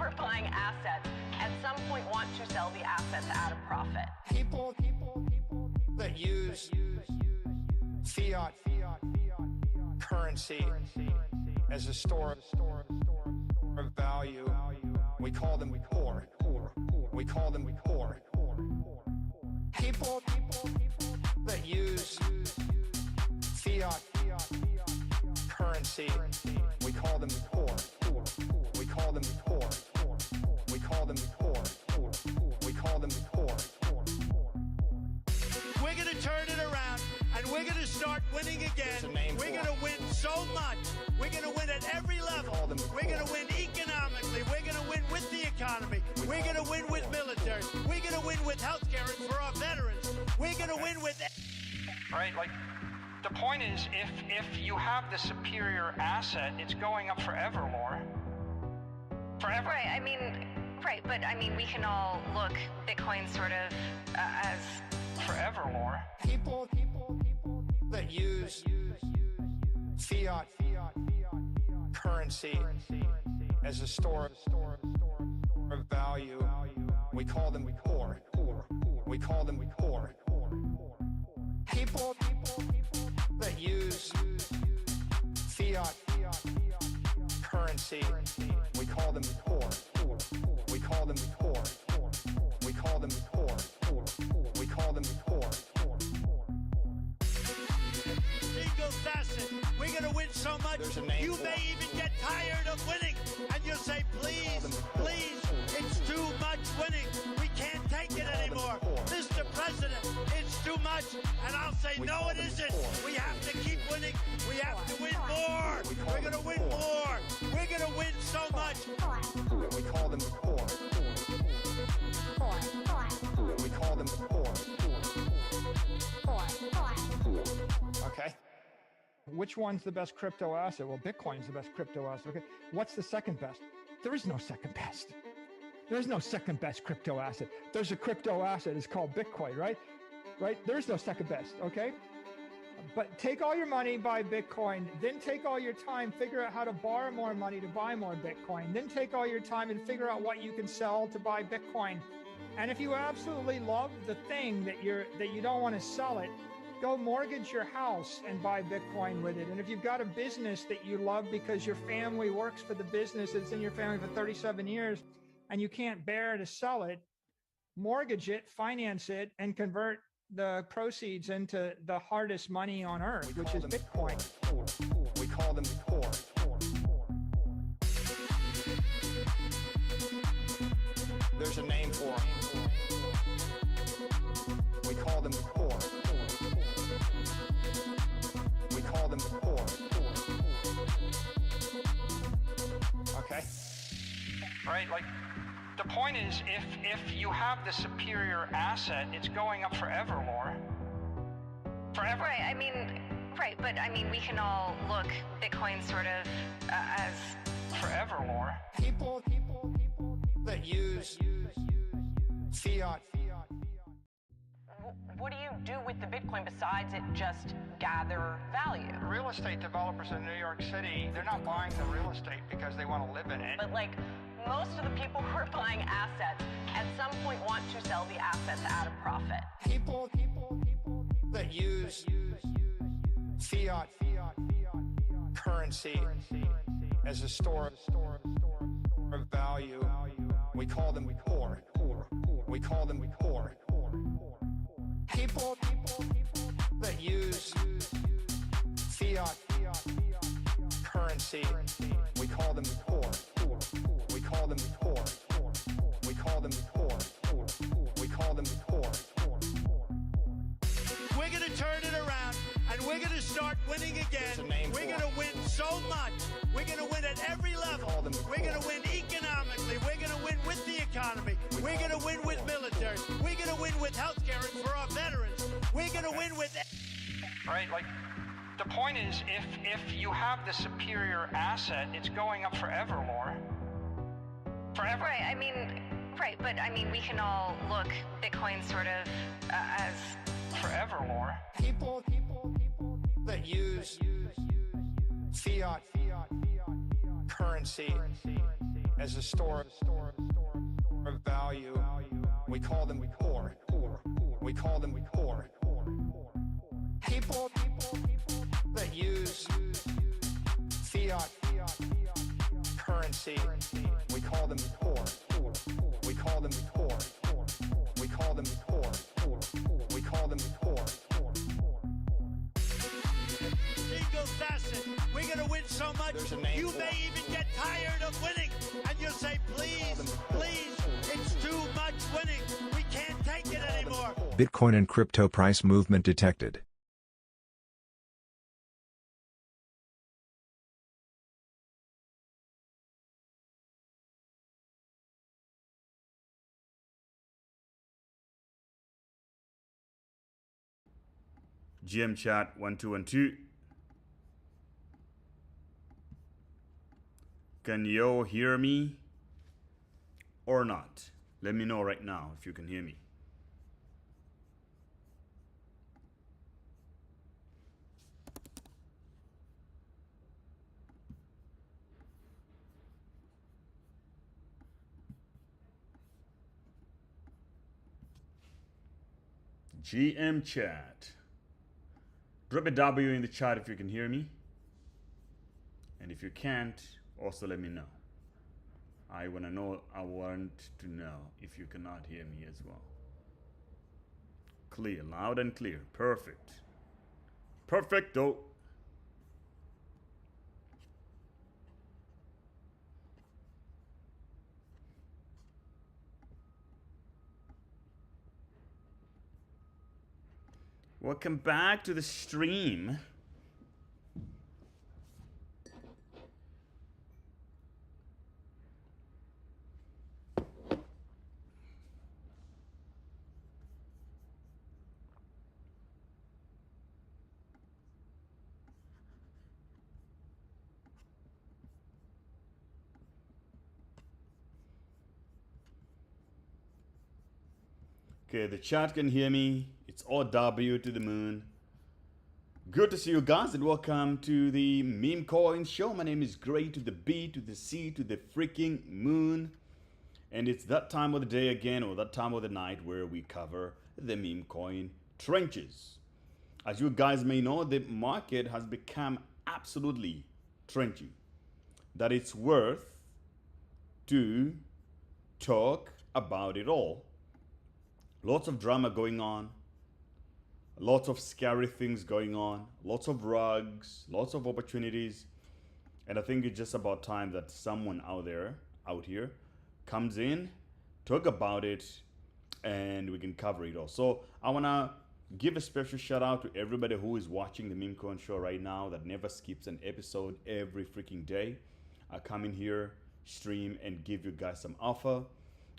are buying assets at some point want to sell the assets at a profit. People that use fiat currency as a store of value, we call them poor. We call them poor. People that use fiat currency, we call them poor. We call them poor. We call them poor. We call them poor. We're going to turn it around, and we're going to start winning again. We're going to win so much. We're going to win at every level. We're going to win economically. We're going to win with the economy. We're going to win with military. We're going to win with healthcare and for our veterans. We're going to win with... Right, like, the point is, if you have the superior asset, it's going up forever, Laura. Forever. Right, I mean, right, but I mean, we can all look Bitcoin sort of as... Forever, Laura. People that use fiat currency as a store of value, we call them poor. We call them poor. People that use fiat currency, we call them poor. We call them poor. We call them poor. We call them poor. Single facet. We're going to win so much, you may even get tired of winning. And you'll say, please, please, it's too much winning. We can't take it anymore. Mr. President, it's too much. And I'll say, no, it isn't. We have to keep winning. We have to win more. We're going to win more. We're going to win so much. We call them poor. We call them poor. Okay. Which one's the best crypto asset? Well, Bitcoin's the best crypto asset. Okay. What's the second best? There is no second best. There's no second best crypto asset. There's a crypto asset. It's called Bitcoin, right? Right? There's no second best. Okay. But take all your money, buy Bitcoin, then take all your time, figure out how to borrow more money to buy more Bitcoin, then take all your time and figure out what you can sell to buy Bitcoin. And if you absolutely love the thing that you don't want to sell it, go mortgage your house and buy Bitcoin with it. And if you've got a business that you love because your family works for the business that's in your family for 37 years and you can't bear to sell it, mortgage it, finance it, and convert the proceeds into the hardest money on earth, which is Bitcoin. We call them poor. There's a name for them. We call them poor. We call them poor. Okay. Right, like, the point is, if you have the superior asset, it's going up forever, Laura. Forever. Right, I mean, right, but I mean, we can all look Bitcoin sort of as... Forever, Laura. People that use fiat. What do you do with the Bitcoin besides it just gather value? Real estate developers in New York City, they're not buying the real estate because they want to live in it. But like, most of the people who are buying assets at some point want to sell the assets at a profit. People that use fiat currency as a store of value, we call them poor. We call them poor. People that use fiat currency, we call them poor. We call them poor. We call them poor. We call them poor. We're going to turn it around, and we're going to start winning again. We're going to win so much. We're going to win at every level. We're going to win economically. We're going to win with the economy. We're going to win with military. We're going to win with healthcare and for our veterans. We're going to win with... Right, like, the point is, if you have the superior asset, it's going up forever, Laura. Forever. Right, I mean, right, but I mean, we can all look Bitcoin sort of as... Forever, Laura. People that use fiat currency as a store of value. We call them poor. We call them poor. People that use fiat currency, we call them poor. We call them poor. We call them poor. We call them poor. Legal fashion. We're going to win so much, you may even get tired of winning. And you'll say, please, please, it's too much winning. We can't take it anymore. Bitcoin and crypto price movement detected. GM chat 1212. Can you hear me or not? Let me know right now if you can hear me. GM chat. Drop a W in the chat if you can hear me. And if you can't, also let me know. I want to know if you cannot hear me as well. Clear, loud and clear. Perfect. Perfecto. Welcome back to the stream. Okay, the chat can hear me. It's all W to the moon. Good to see you guys and welcome to the Memecoin Show. My name is Gray to the B to the C to the freaking moon. And it's that time of the day again, or that time of the night where we cover the Memecoin trenches. As you guys may know, the market has become absolutely trenchy. That it's worth to talk about it all. Lots of drama going on. Lots of scary things going on, lots of rugs, lots of opportunities. And I think it's just about time that someone out here, comes in, talk about it, and we can cover it all. So I want to give a special shout out to everybody who is watching the Memecoin Show right now that never skips an episode every freaking day. I come in here, stream, and give you guys some alpha.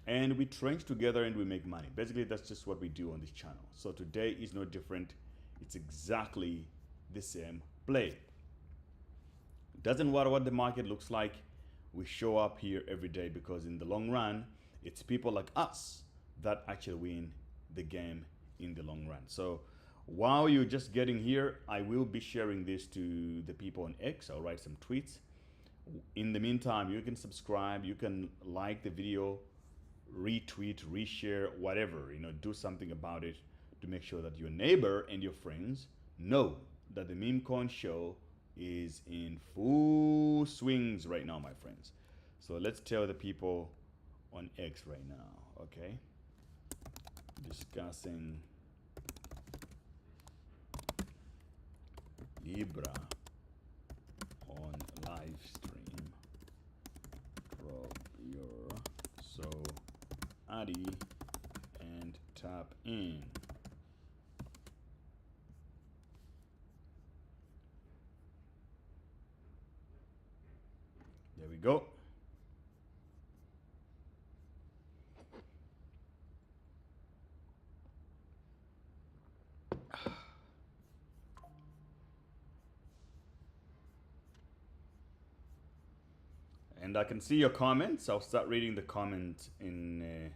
And we trench together and we make money. Basically, that's just what we do on this channel. So today is no different. It's exactly the same play. Doesn't matter what the market looks like. We show up here every day because in the long run, it's people like us that actually win the game in the long run. So while you're just getting here, I will be sharing this to the people on X. I'll write some tweets. In the meantime, you can subscribe. You can like the video, retweet, reshare, whatever, do something about it to make sure that your neighbor and your friends know that the Memecoin Show is in full swings right now, my friends. So let's tell the people on X right now, okay? Discussing Libra on Livestream. Drop your Addy and tap in. There we go. And I can see your comments. I'll start reading the comments in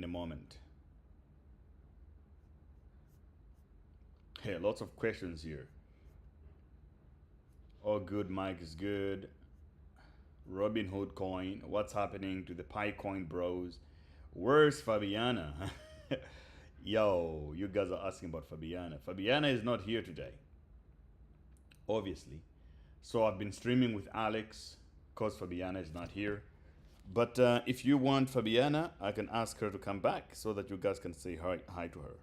a moment. Hey, lots of questions here. Oh, good. Mike is good. Robinhood coin. What's happening to the Picoin bros? Where's Fabiana? Yo, you guys are asking about Fabiana. Fabiana is not here today, obviously. So I've been streaming with Alex because Fabiana is not here. But if you want Fabiana, I can ask her to come back so that you guys can say hi to her.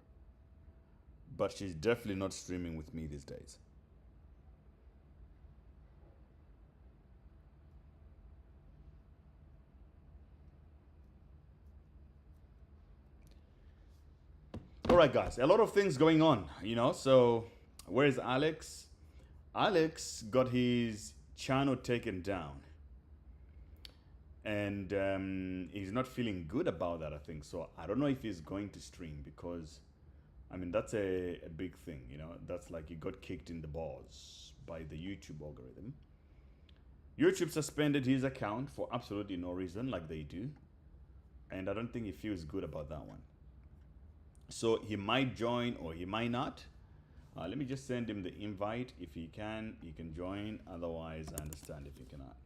But she's definitely not streaming with me these days. All right, guys, a lot of things going on, you know. So where's Alex? Alex got his channel taken down. And he's not feeling good about that, I think. So I don't know if he's going to stream because, I mean, that's a big thing, you know. That's like he got kicked in the balls by the YouTube algorithm. YouTube suspended his account for absolutely no reason, like they do. And I don't think he feels good about that one. So he might join or he might not. Let me just send him the invite. If he can join. Otherwise, I understand if he cannot.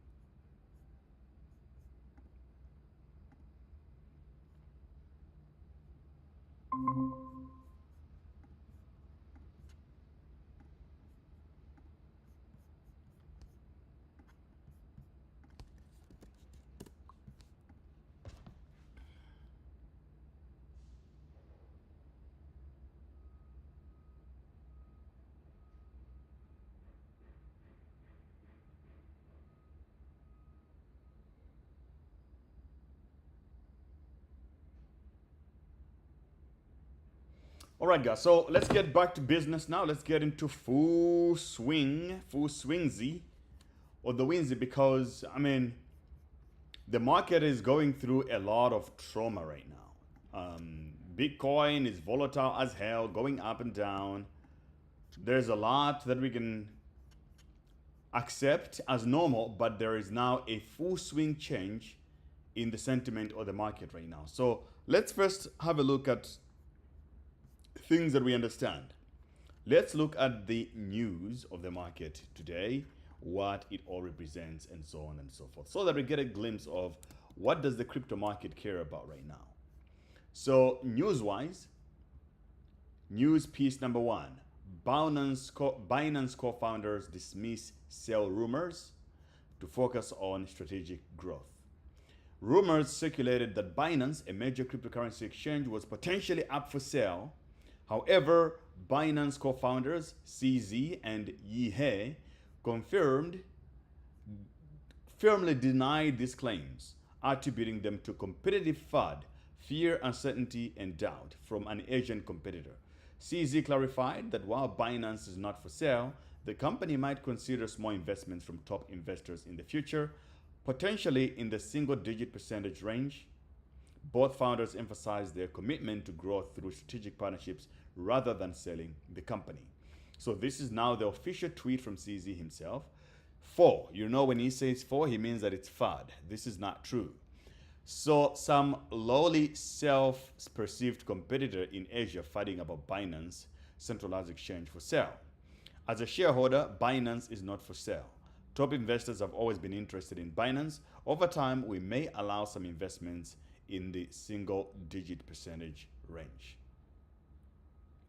All right, guys, so let's get back to business now. Let's get into full swingsy, or the winsy, because, I mean, the market is going through a lot of trauma right now. Bitcoin is volatile as hell, going up and down. There's a lot that we can accept as normal, but there is now a full swing change in the sentiment of the market right now. So let's first have a look at things that we understand. Let's look at the news of the market today, what it all represents, and so on and so forth, so that we get a glimpse of what does the crypto market care about right now. So news-wise, news piece number one, Binance co-founders dismiss sell rumors to focus on strategic growth. Rumors circulated that Binance, a major cryptocurrency exchange, was potentially up for sale. However, Binance co-founders CZ and Yihei firmly denied these claims, attributing them to competitive FUD, fear, uncertainty, and doubt from an Asian competitor. CZ clarified that while Binance is not for sale, the company might consider small investments from top investors in the future, potentially in the single-digit percentage range. Both founders emphasized their commitment to growth through strategic partnerships rather than selling the company. So this is now the official tweet from CZ himself. For, you know, when he says for, he means that it's FUD. This is not true. So some lowly self-perceived competitor in Asia fighting about Binance, centralized exchange, for sale. As a shareholder, Binance is not for sale. Top investors have always been interested in Binance. Over time, we may allow some investments in the single-digit percentage range.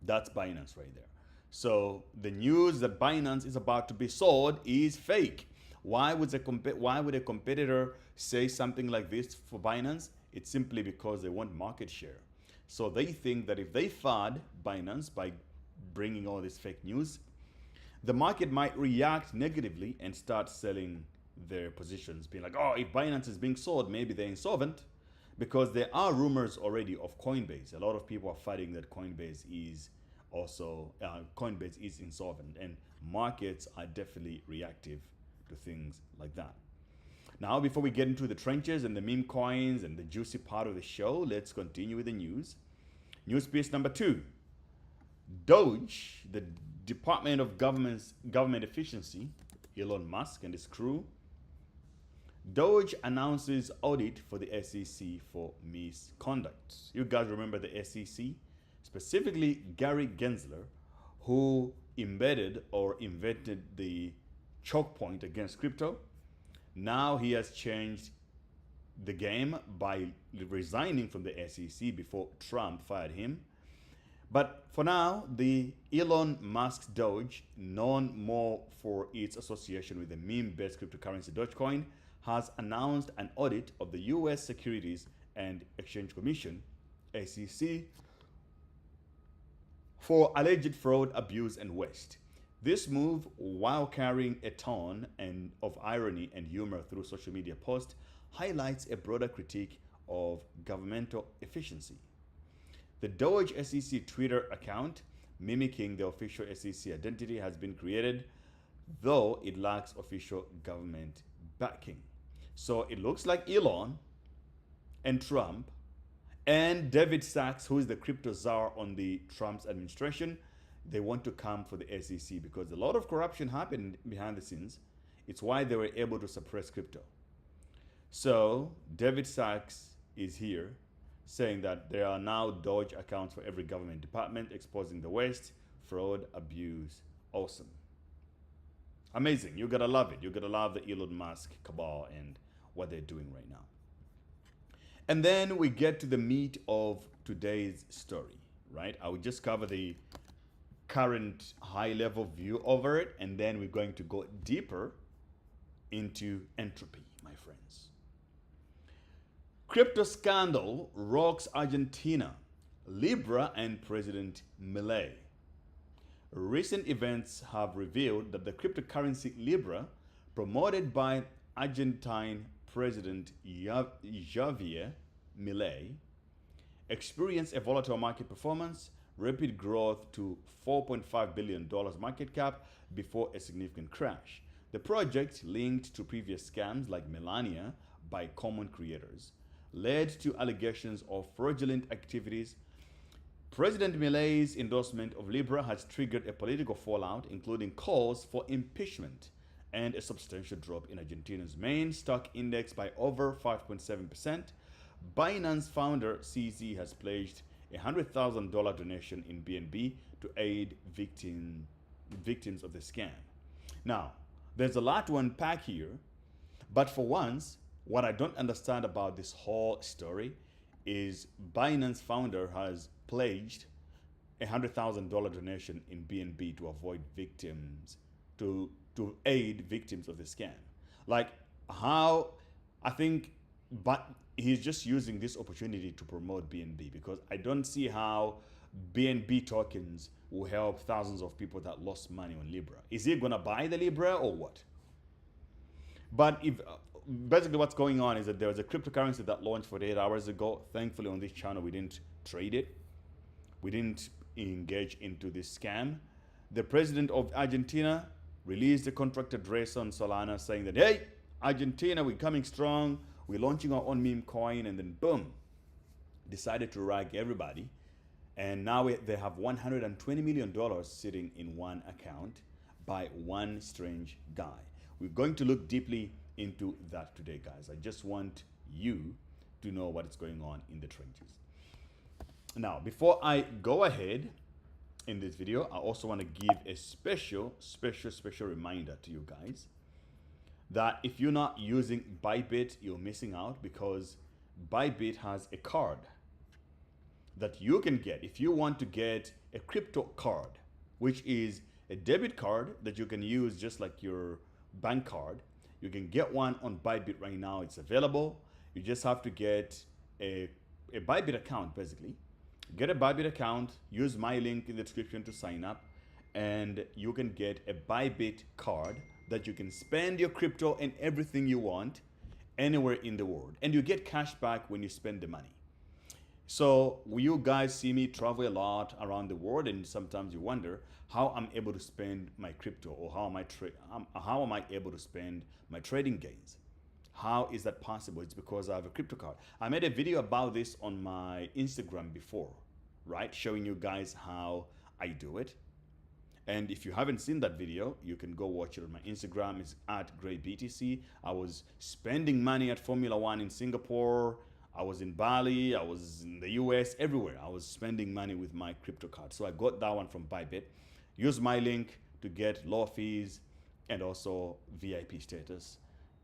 That's Binance right there. So the news that Binance is about to be sold is fake. Why would a competitor say something like this for Binance? It's simply because they want market share. So they think that if they FUD Binance by bringing all this fake news, the market might react negatively and start selling their positions, being like, oh, if Binance is being sold, maybe they're insolvent. Because there are rumors already of Coinbase. A lot of people are fighting that Coinbase is insolvent, and markets are definitely reactive to things like that. Now, before we get into the trenches and the meme coins and the juicy part of the show, let's continue with the news. News piece number two. DOGE, the Department of Government Efficiency, Elon Musk and his crew. DOGE announces audit for the SEC for misconduct. You guys remember the SEC? Specifically, Gary Gensler, who embedded or invented the choke point against crypto. Now he has changed the game by resigning from the SEC before Trump fired him. But for now, the Elon Musk's DOGE, known more for its association with the meme-based cryptocurrency Dogecoin, has announced an audit of the U.S. Securities and Exchange Commission, SEC, for alleged fraud, abuse, and waste. This move, while carrying a tone of irony and humor through social media posts, highlights a broader critique of governmental efficiency. The DOGE SEC Twitter account, mimicking the official SEC identity, has been created, though it lacks official government backing. So it looks like Elon and Trump and David Sachs, who is the crypto czar on the Trump's administration, they want to come for the SEC because a lot of corruption happened behind the scenes. It's why they were able to suppress crypto. So David Sachs is here saying that there are now DOGE accounts for every government department, exposing the waste, fraud, abuse. Awesome. Amazing. You gotta love it. You gotta love the Elon Musk cabal and what they're doing right now. And then we get to the meat of today's story, right? I will just cover the current high-level view over it, and then we're going to go deeper into entropy, my friends. Crypto scandal rocks Argentina, Libra, and President Milei. Recent events have revealed that the cryptocurrency Libra, promoted by Argentine President Javier Milei, experienced a volatile market performance, rapid growth to $4.5 billion market cap before a significant crash. The project, linked to previous scams like Melania by common creators, led to allegations of fraudulent activities. President Milei's endorsement of Libra has triggered a political fallout, including calls for impeachment and a substantial drop in Argentina's main stock index by over 5.7%. Binance founder CZ has pledged a $100,000 donation in BNB to aid victims of the scam. Now, there's a lot to unpack here, but for once, what I don't understand about this whole story is Binance founder has pledged a $100,000 donation in BNB to avoid victims, to aid victims of the scam. Like how, I think, but he's just using this opportunity to promote BNB, because I don't see how BNB tokens will help thousands of people that lost money on Libra. Is he gonna buy the Libra or what? But if basically what's going on is that there was a cryptocurrency that launched 48 hours ago. Thankfully on this channel we didn't trade it. We didn't engage into this scam. The president of Argentina released a contract address on Solana saying that, hey, Argentina, we're coming strong. We're launching our own meme coin, and then boom, decided to rag everybody. And now they have $120 million sitting in one account by one strange guy. We're going to look deeply into that today, guys. I just want you to know what is going on in the trenches. Now, before I go ahead in this video, I also want to give a special reminder to you guys that if you're not using Bybit, you're missing out, because Bybit has a card that you can get if you want to get a crypto card, which is a debit card that you can use just like your bank card. You can get one on Bybit right now. It's available. You just have to get a Bybit account, basically. Get a Bybit account, use my link in the description to sign up, and you can get a Bybit card that you can spend your crypto and everything you want anywhere in the world. And you get cash back when you spend the money. So you guys see me travel a lot around the world, and sometimes you wonder how I'm able to spend my crypto, or how am I able to spend my trading gains? How is that possible? It's because I have a crypto card. I made a video about this on my Instagram before, right? Showing you guys how I do it. And if you haven't seen that video, you can go watch it on my Instagram. It's @GrayBTC. I was spending money at Formula One in Singapore. I was in Bali. I was in the US, everywhere. I was spending money with my crypto card. So I got that one from Bybit. Use my link to get low fees and also VIP status.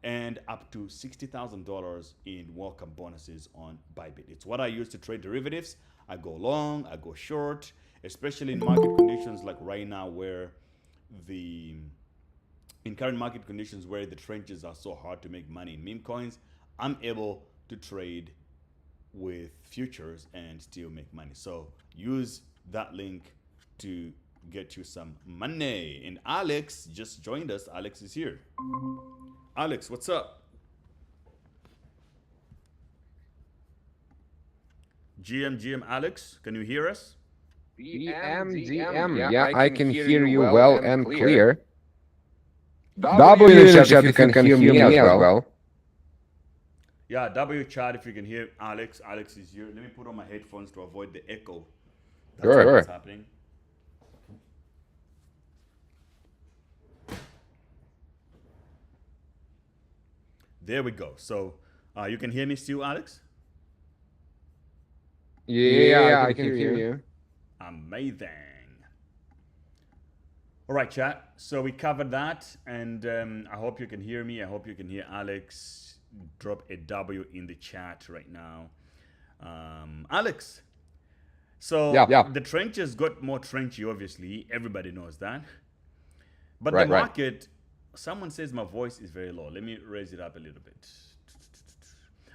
and up to $60,000 in welcome bonuses on Bybit. It's what I use to trade derivatives. I go long, I go short, especially in market conditions like right now where in current market conditions where the trenches are so hard to make money in meme coins, I'm able to trade with futures and still make money. So use that link to get you some money. And Alex just joined us. Alex is here. Alex, what's up? GM Alex, can you hear us? GM, yeah, I can hear you well and clear. W in the chat, you can hear me as well. Yeah, W chat if you can hear Alex. Alex is here. Let me put on my headphones to avoid the echo. That's what's happening. There we go. So you can hear me still, Alex? Yeah, I can hear you. Amazing. All right, chat. So we covered that, and I hope you can hear me. I hope you can hear Alex. Drop a W in the chat right now. Alex. So the trenches got more trenchy, obviously. Everybody knows that. But the market, someone says my voice is very low. Let me raise it up a little bit.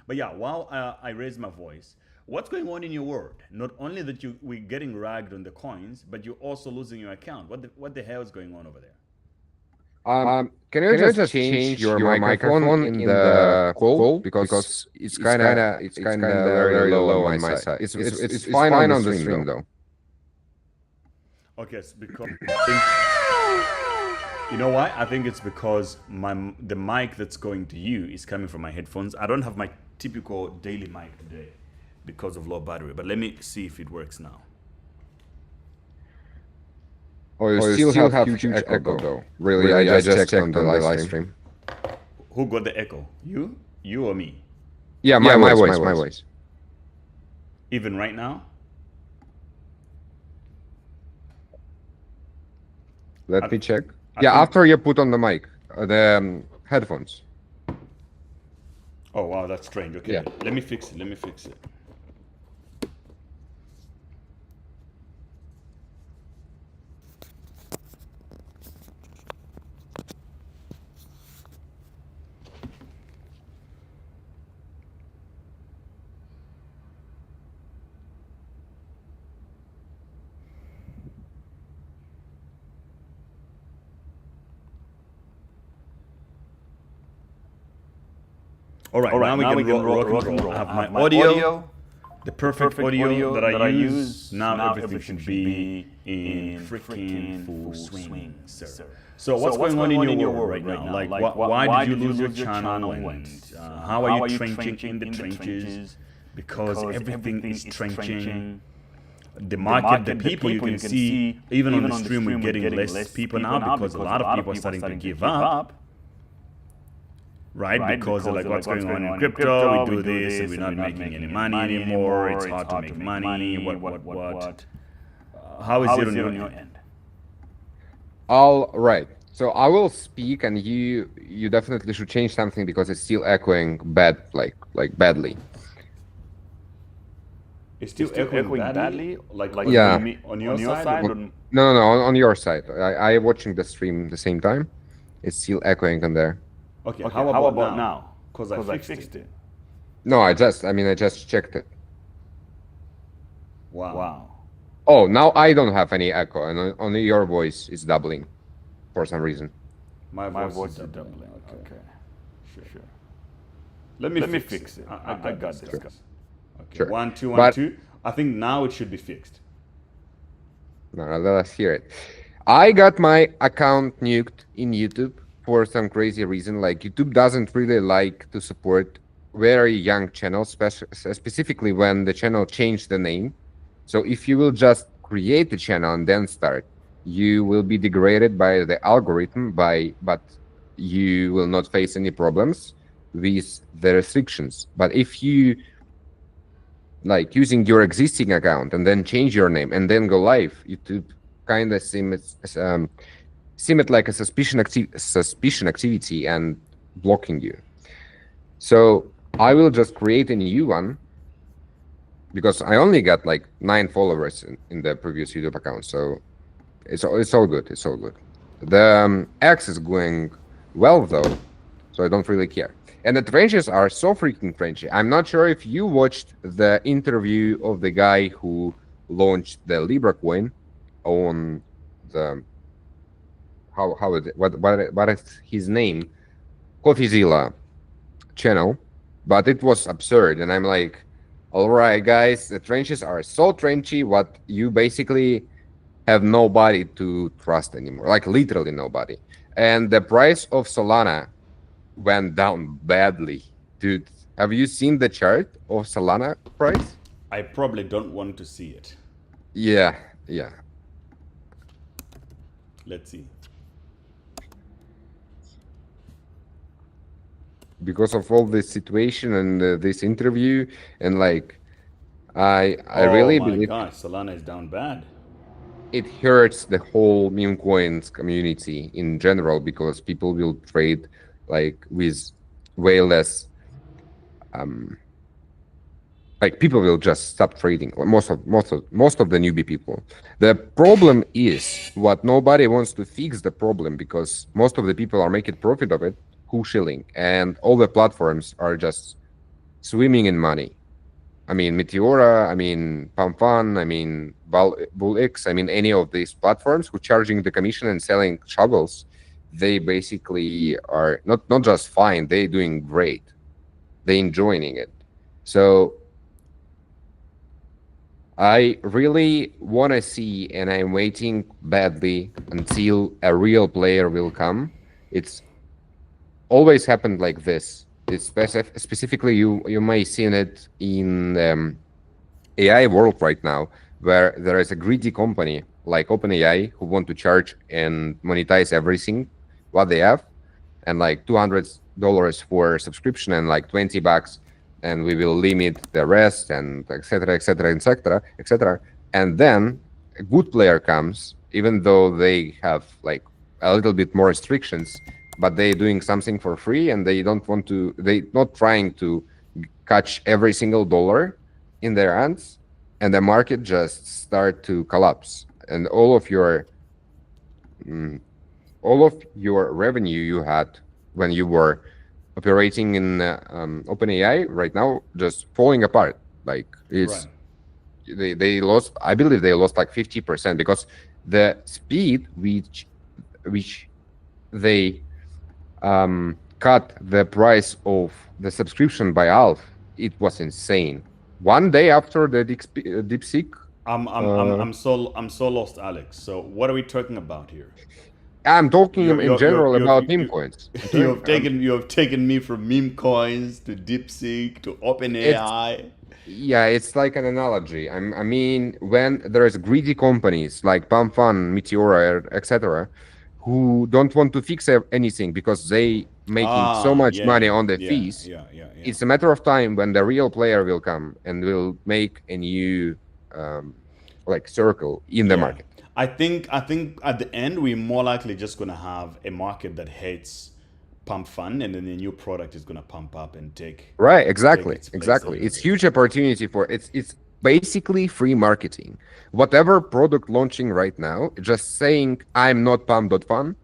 But yeah, while I raise my voice, what's going on in your world? Not only that we're getting ragged on the coins, but you're also losing your account. What the hell is going on over there? Can you just change your microphone in the call because it's kind of very low on my side. It's fine on the stream though. Okay, it's because you know why? I think it's because the mic that's going to you is coming from my headphones. I don't have my typical daily mic today because of low battery. But let me see if it works now. Oh, you still have huge echo though. Really, I just checked on the live stream. Who got the echo? You or me? Yeah, my voice. Even right now? Let me check. After you put on the mic, the headphones. Oh wow, that's strange. Okay, let me fix it. All right, now we can rock and roll. I have my audio, the perfect audio that I use. Now everything should be in freaking full swing, sir. So what's going on in your world right now? Like, why did you lose your channel? And how are you trenching in the trenches? Because everything is trenching. The market, the people you can see, even on the stream, we're getting less people now because a lot of people are starting to give up. Right? Because they're like, what's going on in crypto? We do this and we're not making any money anymore. It's hard to make money. What? How is it on your end? All right. So I will speak, and you definitely should change something because it's still echoing badly. It's still echoing badly? Like on your side? No, on your side. I am watching the stream at the same time. It's still echoing on there. Okay, how about now? Because I fixed it. No, I just checked it. Wow. Oh, now I don't have any echo, and only your voice is doubling for some reason. My voice is doubling. Okay. Sure. Let me fix it. I got this. Okay. Sure. 1 2 1 2. I think now it should be fixed. No, let us hear it. I got my account nuked in YouTube for some crazy reason. Like, YouTube doesn't really like to support very young channels, specifically when the channel changed the name. So if you will just create the channel and then start, you will be degraded by the algorithm, but you will not face any problems with the restrictions. But if you like using your existing account and then change your name and then go live, YouTube kind of seem it like a suspicion activity, and blocking you. So I will just create a new one because I only got like 9 followers in the previous YouTube account. So it's all good. It's all good. The X is going well though, so I don't really care. And the trenches are so freaking trenchy. I'm not sure if you watched the interview of the guy who launched the Libra coin on the what is his name? CoffeeZilla channel, but it was absurd. And I'm like, all right, guys, the trenches are so trenchy. What you basically have nobody to trust anymore, like literally nobody. And the price of Solana went down badly, dude. Have you seen the chart of Solana price? I probably don't want to see it. Yeah. Let's see. Because of all this situation and this interview, and like, I really believe. Oh my gosh, Solana is down bad. It hurts the whole meme coins community in general because people will trade like with way less. Like people will just stop trading. Most of the newbie people. The problem is what nobody wants to fix the problem because most of the people are making profit of it. Shilling, and all the platforms are just swimming in money. I mean Meteora, I mean Pump.fun, I mean Bullx, I mean any of these platforms who charging the commission and selling shovels, they basically are not just fine, they doing great. They enjoying it. So I really want to see, and I'm waiting badly until a real player will come. It's always happened like this. It's specifically you may see it in AI world right now, where there is a greedy company like OpenAI who want to charge and monetize everything what they have, and like $200 for subscription and like $20, and we will limit the rest and etc. And then a good player comes, even though they have like a little bit more restrictions, but they're doing something for free, and they not trying to catch every single dollar in their hands, and the market just start to collapse, and all of your revenue you had when you were operating in OpenAI right now just falling apart. Like it's right. They lost. I believe they lost like 50% because the speed which they cut the price of the subscription by half. It was insane. One day after the DeepSeek. I'm so lost, Alex. So what are we talking about here? I'm talking in general about meme coins. You have taken me from meme coins to DeepSeek to OpenAI. Yeah, it's like an analogy. I mean, when there is greedy companies like Pump.fun, Meteora, etc., who don't want to fix anything because they making so much money on the fees. It's a matter of time when the real player will come and will make a new like circle in the market. I think at the end we're more likely just gonna have a market that hates Pump.fun, and then the new product is gonna pump up and take exactly. It's huge opportunity for it's basically free marketing. Whatever product launching right now, just saying I'm not Pump.fun,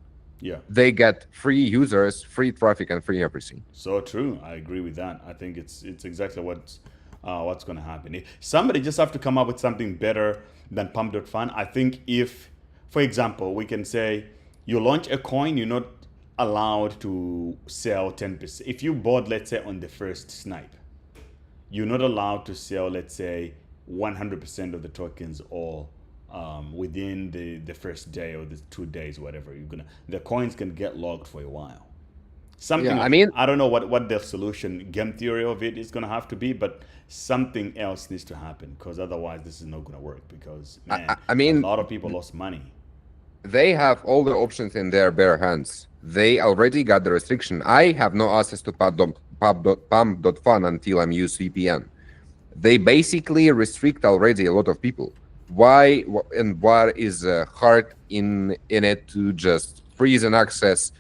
they get free users, free traffic, and free everything. So true. I agree with that. I think it's exactly what's going to happen. Somebody just have to come up with something better than Pump.fun. I think if, for example, we can say you launch a coin, you're not allowed to sell 10%. If you bought, let's say, on the first snipe, you're not allowed to sell, let's say, 100% of the tokens all within the first day or the 2 days, whatever. The coins can get locked for a while. Something. I mean, I don't know what the solution, game theory of it is going to have to be, but something else needs to happen, because otherwise this is not going to work. Because I mean, a lot of people lost money. They have all the options in their bare hands. They already got the restriction. I have no access to Pump.fun until I'm use VPN. They basically restrict already a lot of people. Why and what is hard in it to just freeze and access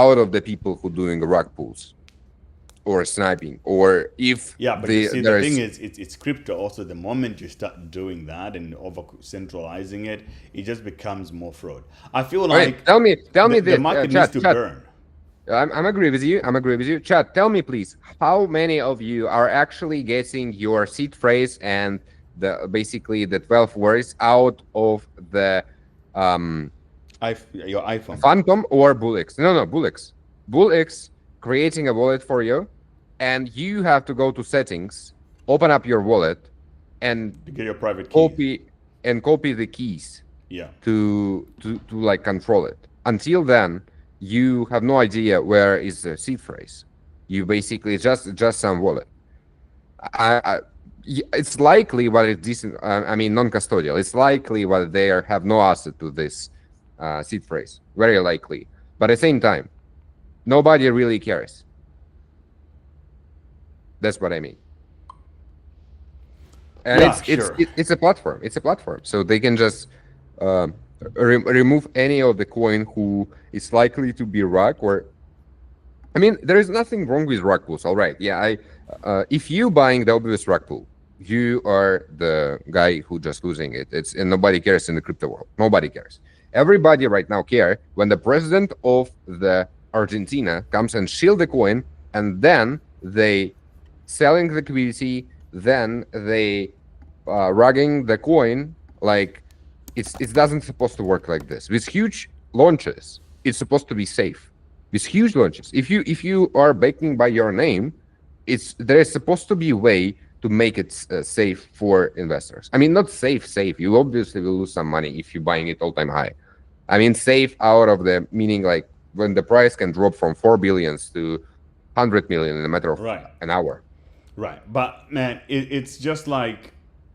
out of the people who doing rug pulls or sniping, or if Yeah, but you see, the thing is, it's crypto. Also, the moment you start doing that and over centralizing it, it just becomes more fraud. I feel like tell me this. The market needs to burn. I'm agree with you. I'm agree with you. Chad, tell me please, how many of you are actually getting your seed phrase and basically the 12 words out of the your iPhone, Phantom or Bullix? No, Bullix. Bullix creating a wallet for you, and you have to go to settings, open up your wallet, and get your private key. copy the keys. Yeah. To like control it. Until then, you have no idea where is the seed phrase. You basically just some wallet. It's likely what it's decent. I mean, non-custodial. It's likely what they have no asset to this seed phrase. Very likely. But at the same time, nobody really cares. That's what I mean. And yeah, it's a platform. It's a platform. So they can just remove any of the coin who is likely to be rug, or I mean, there is nothing wrong with rug pools. All right. Yeah. If you buying the obvious rug pool, you are the guy who just losing it. And nobody cares in the crypto world. Nobody cares. Everybody right now care when the president of the Argentina comes and shield the coin, and then they selling the liquidity, then they rugging the coin. Like it doesn't supposed to work like this. With huge launches, it's supposed to be safe. With huge launches, if you are backing by your name, there is supposed to be a way to make it safe for investors. I mean, not safe. You obviously will lose some money if you're buying it all-time high. I mean, safe out of the meaning like when the price can drop from 4 billions to 100 million in a matter of an hour. Right. But man, it's just like,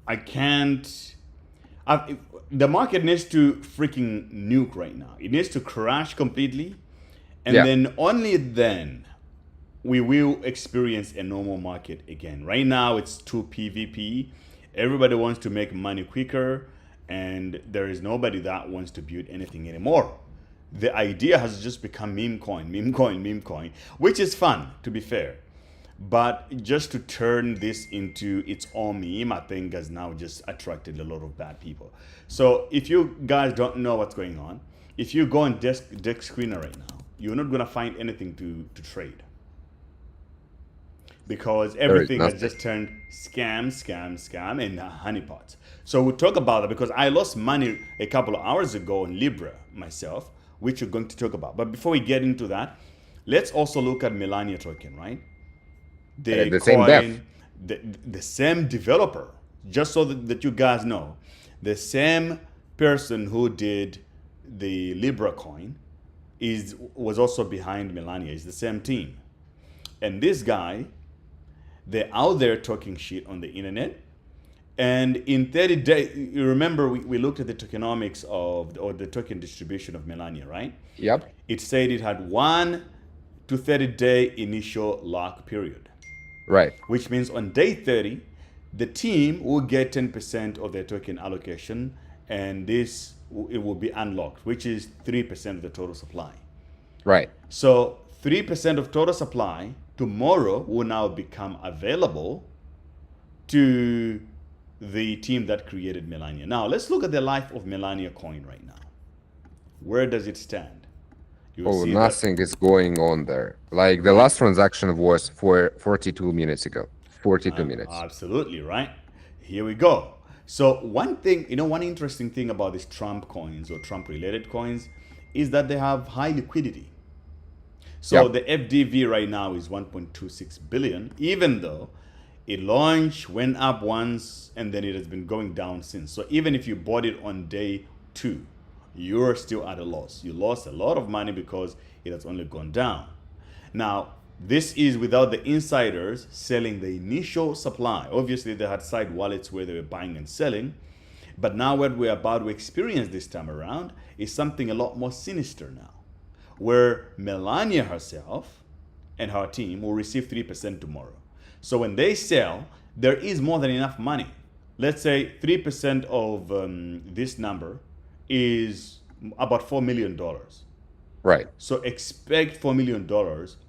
I can't, the market needs to freaking nuke right now. It needs to crash completely. And then only then we will experience a normal market again. Right now it's too PvP. Everybody wants to make money quicker, and there is nobody that wants to build anything anymore. The idea has just become meme coin, which is fun, to be fair. But just to turn this into its own meme, I think has now just attracted a lot of bad people. So if you guys don't know what's going on, if you go on desk screener right now, you're not going to find anything to trade. Because everything has just turned scam, and honeypots. So we'll talk about that, because I lost money a couple of hours ago on LIBRA myself, which we're going to talk about. But before we get into that, let's also look at Melania token, right? The coin, the same developer, just so that you guys know, the same person who did the Libra coin was also behind Melania. It's the same team. And this guy, they're out there talking shit on the internet. And in 30 days, you remember we looked at the tokenomics or the token distribution of Melania, right? Yep. It said it had 1 to 30-day initial lock period. Right. Which means on day 30, the team will get 10% of their token allocation, and it will be unlocked, which is 3% of the total supply. Right. So 3% of total supply tomorrow will now become available to the team that created Melania. Now let's look at the life of Melania coin right now. Where does it stand? Nothing is going on there. Like the last transaction was for 42 minutes ago. 42 minutes. Absolutely right. Here we go. So one thing, one interesting thing about these Trump coins or Trump related coins is that they have high liquidity. So the FDV right now is 1.26 billion, even though it launched, went up once, and then it has been going down since. So even if you bought it on day 2, you're still at a loss. You lost a lot of money because it has only gone down. Now, this is without the insiders selling the initial supply. Obviously, they had side wallets where they were buying and selling. But now what we're about to experience this time around is something a lot more sinister now, where Melania herself and her team will receive 3% tomorrow. So when they sell, there is more than enough money. Let's say 3% of this number is about $4 million. Right. So expect $4 million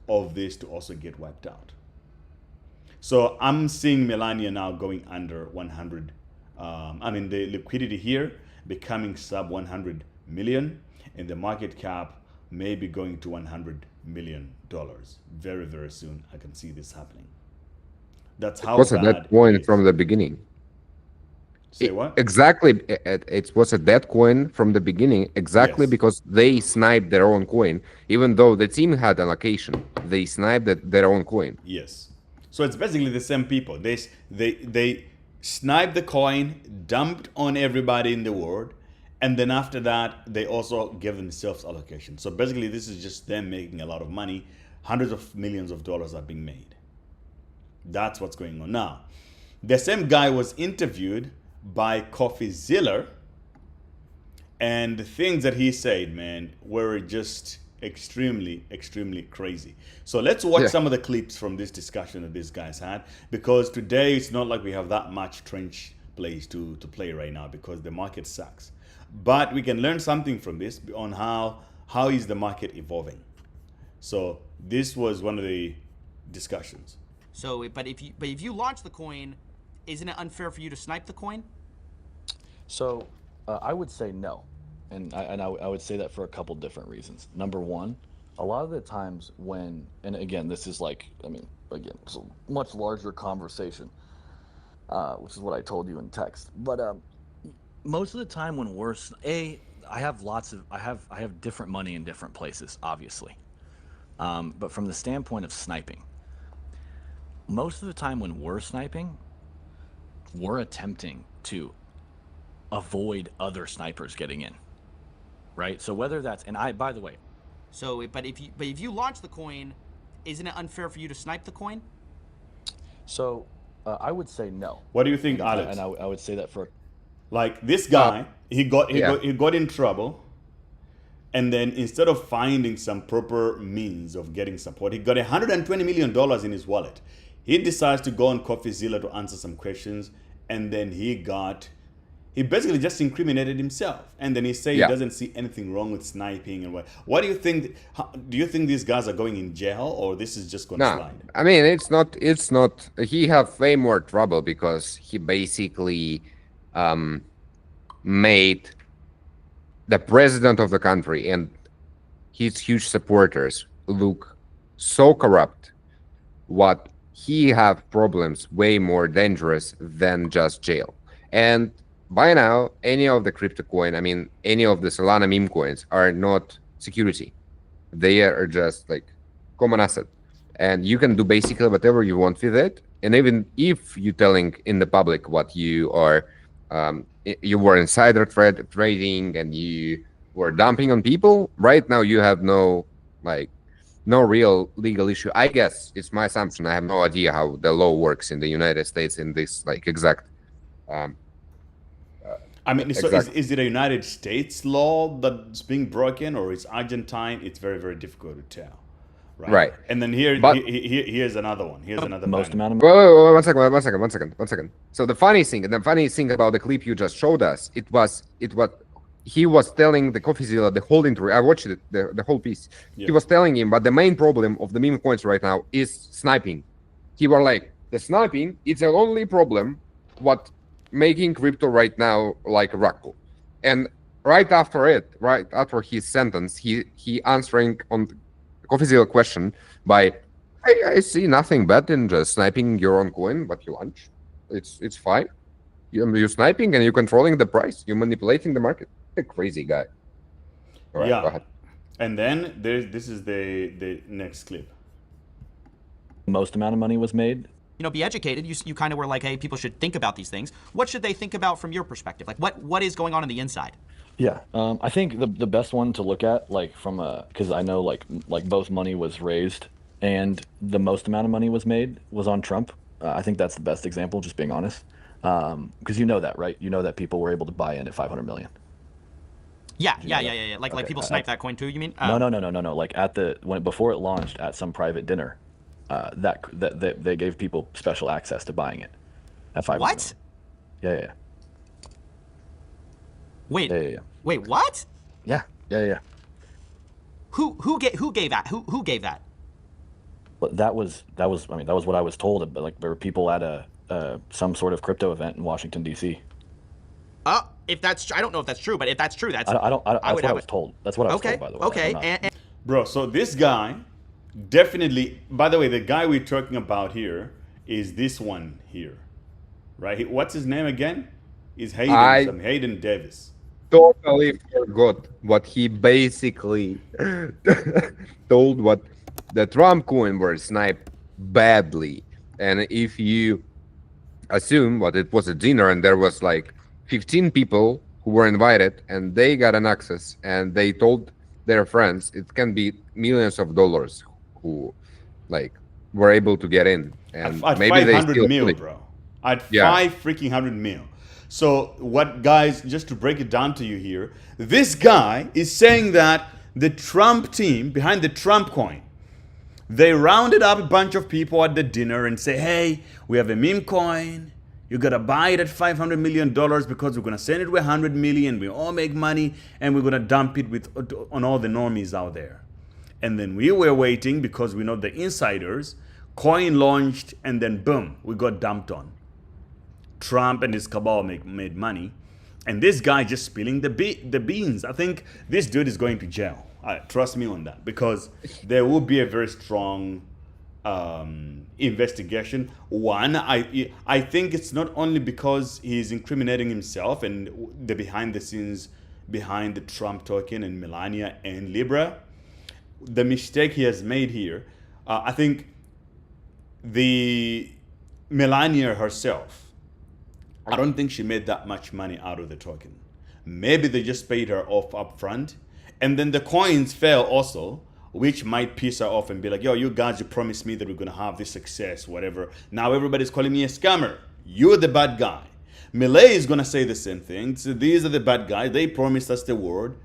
of this to also get wiped out. So I'm seeing Melania now going under 100. The liquidity here becoming sub 100 million, and the market cap may be going to $100 million very, very soon. I can see this happening. That's how What's at bad that point it is. from the beginning? Say what? Exactly. It was a dead coin from the beginning, exactly Yes. because they sniped their own coin. Even though the team had allocation, they sniped their own coin. Yes. So it's basically the same people. They sniped the coin, dumped on everybody in the world, and then after that, they also give themselves allocation. So basically, this is just them making a lot of money. Hundreds of millions of dollars are being made. That's what's going on. Now, the same guy was interviewed by CoffeeZilla, and the things that he said, man, were just extremely, extremely crazy. So let's watch some of the clips from this discussion that these guys had, because today it's not like we have that much trench plays to play right now because the market sucks. But we can learn something from this on how is the market evolving. So this was one of the discussions. So, but if you launch the coin, isn't it unfair for you to snipe the coin? So, I would say no, and I would say that for a couple different reasons. Number one, a lot of the times when, and again, this is like, again, it's a much larger conversation, which is what I told you in text. But most of the time when I have different money in different places, obviously. But from the standpoint of sniping, most of the time when we're sniping, we're attempting to avoid other snipers getting in, right? So whether that's, by the way. So, but if you launch the coin, isn't it unfair for you to snipe the coin? So, I would say no. What do you think, Alex? And I would say that for, like this guy, he got in trouble, and then instead of finding some proper means of getting support, he got $120 million in his wallet. He decides to go on CoffeeZilla to answer some questions, and then he basically just incriminated himself. And then he said he doesn't see anything wrong with sniping and what do you think? Do you think these guys are going in jail, or this is just going to slide? I mean, it's not. He have way more trouble because he basically made the president of the country and his huge supporters look so corrupt. What he have problems way more dangerous than just jail. And by now, any of the crypto coin, any of the Solana meme coins are not security. They are just like common asset. And you can do basically whatever you want with it. And even if you're telling in the public what you are, you were insider trading and you were dumping on people, right now you have no real legal issue. I guess it's my assumption. I have no idea how the law works in the United States in this exact. Is it a United States law that's being broken, or is Argentine? It's very, very difficult to tell. Right. And then here's another one. Here's another most banner. amount of money. One second. So the funny thing about the clip you just showed us, it was he was telling the CoffeeZilla the whole interview. I watched it, the whole piece. Yeah. He was telling him, but the main problem of the meme coins right now is sniping. He was like, the sniping, it's the only problem what making crypto right now like a rackle. And right after his sentence, he answering on CoffeeZilla question by, I see nothing bad in just sniping your own coin, but you launch. It's fine. You're sniping and you're controlling the price. You're manipulating the market. A crazy guy. All right, go ahead. And then this is the next clip. Most amount of money was made. Be educated. You kind of were like, hey, people should think about these things. What should they think about from your perspective? Like, what is going on the inside? Yeah, I think the best one to look at, because I know like both money was raised and the most amount of money was made was on Trump. I think that's the best example, just being honest. Because you know that, right? You know that people were able to buy in at 500 million. Yeah. Like people snipe that coin too. You mean? No. Like before it launched at some private dinner, that they gave people special access to buying it at 500 What? Million. Yeah. Wait. Yeah. Wait, what? Yeah. Who gave that? Who gave that? But that was what I was told. But like there were people at some sort of crypto event in Washington D.C. If that's, I don't know if that's true, but if that's true, that's I don't. That's what I was told. That's what I was told, by the way. Okay. Bro, so this guy definitely. By the way, the guy we're talking about here is this one here, right? What's his name again? Is Hayden Davis. Totally forgot what he basically told. What the Trump coin were sniped badly, and if you assume what it was a dinner and there was like 15 people who were invited and they got an access and they told their friends, it can be millions of dollars who like were able to get in, and at maybe they 500 still mil, bro. At 500 mil. So what, guys, just to break it down to you here, this guy is saying that the Trump team behind the Trump coin, they rounded up a bunch of people at the dinner and say, hey, we have a meme coin. You got to buy it at $500 million because we're going to send it to 100 million. We all make money and we're going to dump it on all the normies out there. And then we were waiting because we know the insiders. Coin launched and then boom, we got dumped on. Trump and his cabal made money, and this guy just spilling the beans. I think this dude is going to jail. Trust me on that, because there will be a very strong investigation. One, I think it's not only because he's incriminating himself and the behind the scenes behind the Trump token and Melania and Libra. The mistake he has made here, I think the Melania herself, I don't think she made that much money out of the token. Maybe they just paid her off up front, and then the coins fell also, which might piss her off and be like, yo, you guys, you promised me that we're gonna have this success, whatever. Now everybody's calling me a scammer. You're the bad guy. Milei is gonna say the same thing. So these are the bad guys. They promised us the word.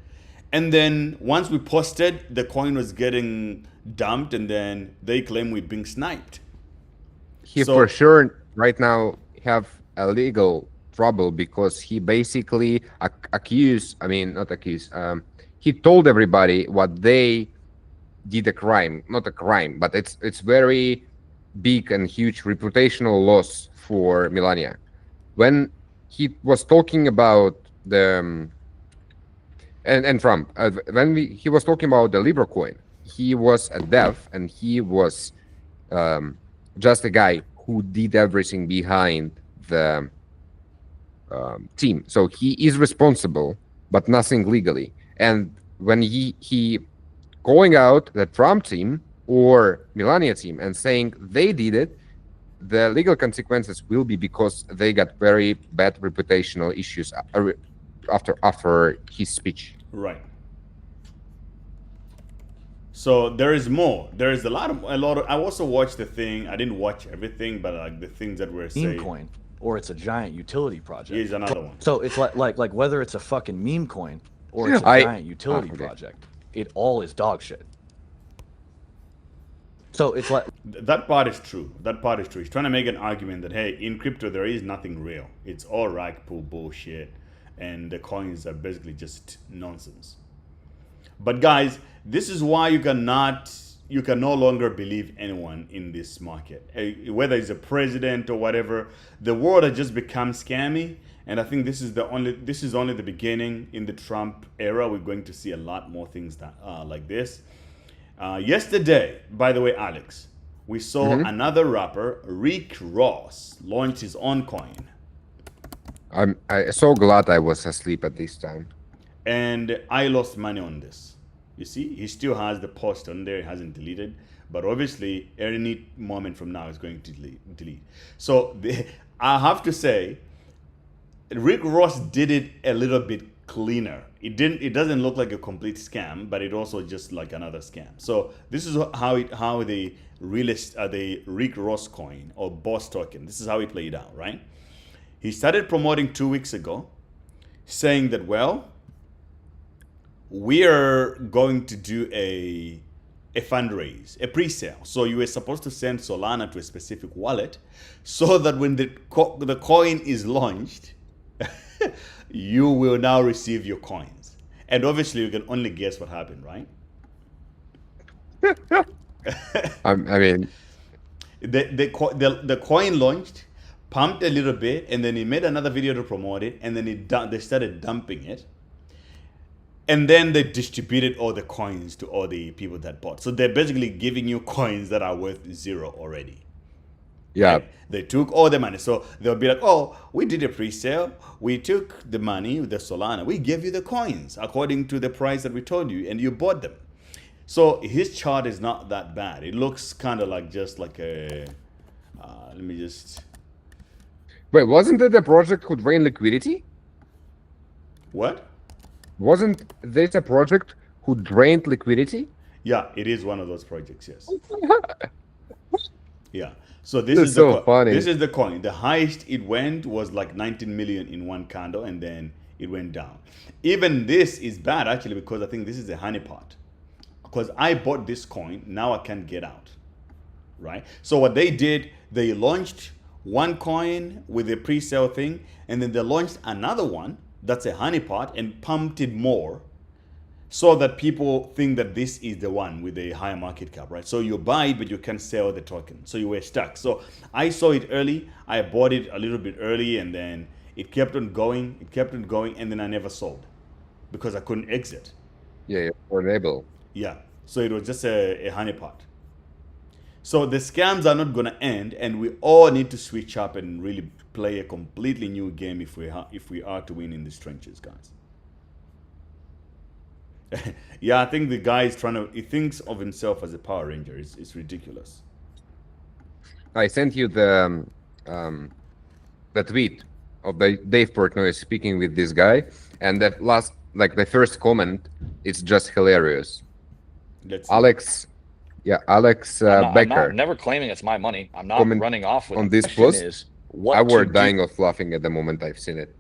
And then once we posted, the coin was getting dumped, and then they claim we're being sniped. He for sure right now have a legal trouble because he basically he told everybody what they did a crime, not a crime, but it's very big and huge reputational loss for Melania. When he was talking about the and Trump, he was talking about the Libra coin, he was a dev and he was just a guy who did everything behind the team. So he is responsible, but nothing legally. And when he calling out the Trump team or Melania team and saying they did it, the legal consequences will be because they got very bad reputational issues after his speech. Right. So there is more. There is a lot of. I also watched the thing. I didn't watch everything, but like the things that were saying. Meme coin, or it's a giant utility project. Here's another one. So it's like whether it's a fucking meme coin or it's a giant utility project, it all is dog shit. So it's like that part is true. That part is true. He's trying to make an argument that hey, in crypto there is nothing real. It's all rag pull bullshit, and the coins are basically just nonsense. But guys, this is why you can no longer believe anyone in this market, whether it's a president or whatever. The world has just become scammy, and I think this is only the beginning. In the Trump era, we're going to see a lot more things that like this. Yesterday, by the way, Alex, we saw another rapper, Rick Ross, launch his own coin. I'm so glad I was asleep at this time. And I lost money on this. You see, he still has the post on there. He hasn't deleted. But obviously, any moment from now is going to delete. So I have to say, Rick Ross did it a little bit cleaner. It doesn't look like a complete scam, but it also just like another scam. So this is how the Rick Ross coin or Boss token, this is how it played out, right? He started promoting 2 weeks ago, saying that, well, we are going to do a fundraise, a pre-sale. So you were supposed to send Solana to a specific wallet so that when the coin is launched, you will now receive your coins. And obviously you can only guess what happened, right? I mean, the coin launched, pumped a little bit, and then he made another video to promote it, and then they started dumping it. And then they distributed all the coins to all the people that bought. So they're basically giving you coins that are worth 0 already. yeah. Right? They took all the money. So they'll be like, oh, we did a pre-sale. We took the money, the Solana. We gave you the coins according to the price that we told you, and you bought them. So his chart is not that bad. It looks kind of like just like a... let me just... Wait, wasn't it the project who drained liquidity? What? Wasn't this a project who drained liquidity? Yeah, it is one of those projects, yes. Yeah. So This is so funny. This is the coin. The highest it went was like 19 million in one candle, and then it went down. Even this is bad actually, because I think this is a honeypot. Because I bought this coin, now I can't get out, right? So what they did, they launched one coin with a pre-sale thing, and then they launched another one that's a honeypot and pumped it more, so that people think that this is the one with a higher market cap, right? So you buy it, but you can't sell the token. So you were stuck. So I saw it early. I bought it a little bit early, and then it kept on going. It kept on going, and then I never sold because I couldn't exit. Yeah, or enable. Yeah. So it was just a honeypot. So the scams are not going to end, and we all need to switch up and really play a completely new game if we are to win in these trenches, guys. Yeah, I think the guy is he thinks of himself as a Power Ranger. It's ridiculous. I sent you the tweet of Dave Portnoy speaking with this guy, and that last, like the first comment, it's just hilarious. Alex Becker. I'm never claiming it's my money. I'm not running off with on it. this post. I were dying of laughing at the moment I've seen it.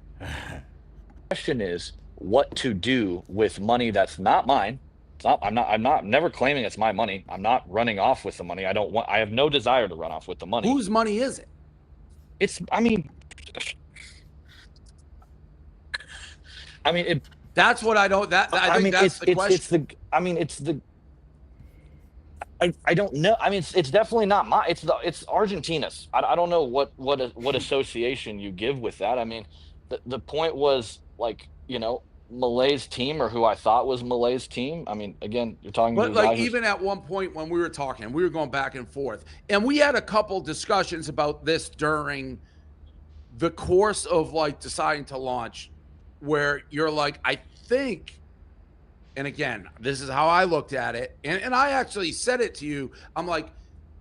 Question is what to do with money that's not mine. I'm never claiming it's my money. I'm not running off with the money. I have no desire to run off with the money. Whose money is it? That's what I don't. I think that's the question. I don't know. I mean, it's definitely not mine. It's Argentina's. I don't know what association you give with that. I mean, the point was like, you know, Milei's team, or who I thought was Milei's team. I mean, again, you're talking But to like even at one point when we were talking, we were going back and forth, and we had a couple discussions about this during the course of like deciding to launch, where you're like, I think, and again, this is how I looked at it, and I actually said it to you. I'm like,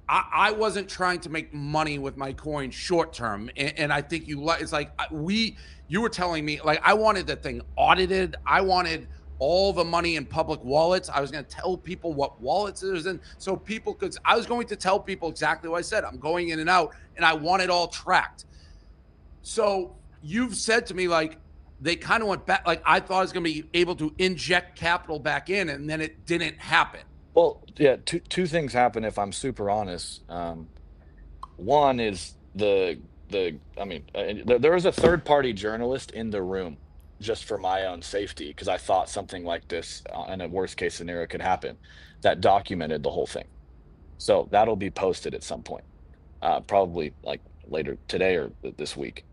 I wasn't trying to make money with my coin short term, and I think it's like you were telling me, like, I wanted the thing audited. I wanted all the money in public wallets. I was going to tell people what wallets it was in, so people could. I was going to tell people exactly what I said. I'm going in and out, and I want it all tracked. So you've said to me, like, they kind of went back. Like, I thought I was going to be able to inject capital back in, and then it didn't happen. Well, yeah, two things happen if I'm super honest. One is there was a third-party journalist in the room just for my own safety, because I thought something like this in a worst-case scenario could happen, that documented the whole thing. So that'll be posted at some point, probably like later today or this week.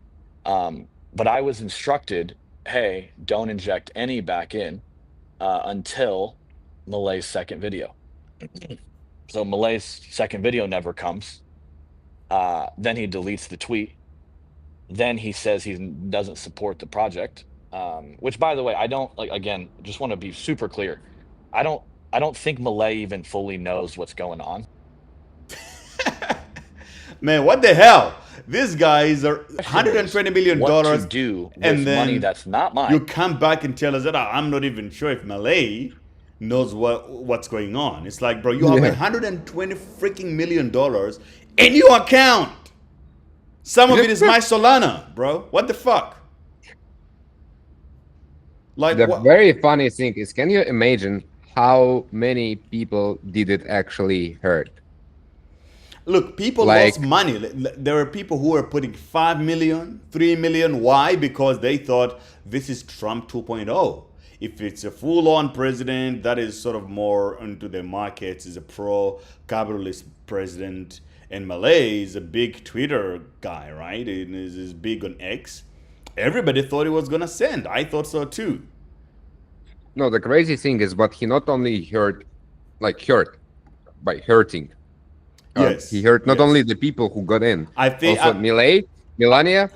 But I was instructed, hey, don't inject any back in until Milei's second video. So Milei's second video never comes. Then he deletes the tweet. Then he says he doesn't support the project, which, by the way, I don't like. Again, just want to be super clear. I don't think Milei even fully knows what's going on. Man, what the hell? These guys are $120 million. What to do with and then money that's not mine? You come back and tell us that I'm not even sure if Milei knows what's going on. It's like, bro, you have $120 freaking million in your account. Some of it is my Solana, bro. What the fuck? Like, the very funny thing is, can you imagine how many people did it actually hurt? Look, people lost money. There were people who were putting 5 million, 3 million. Why? Because they thought this is Trump 2.0. If it's a full-on president that is sort of more into the markets, is a pro-capitalist president, and Milei is a big Twitter guy, right? And is big on X. Everybody thought he was gonna send. I thought so too. No, the crazy thing is, but he not only hurt by hurting. Yes, he hurt not only the people who got in. I think also Milei, Melania,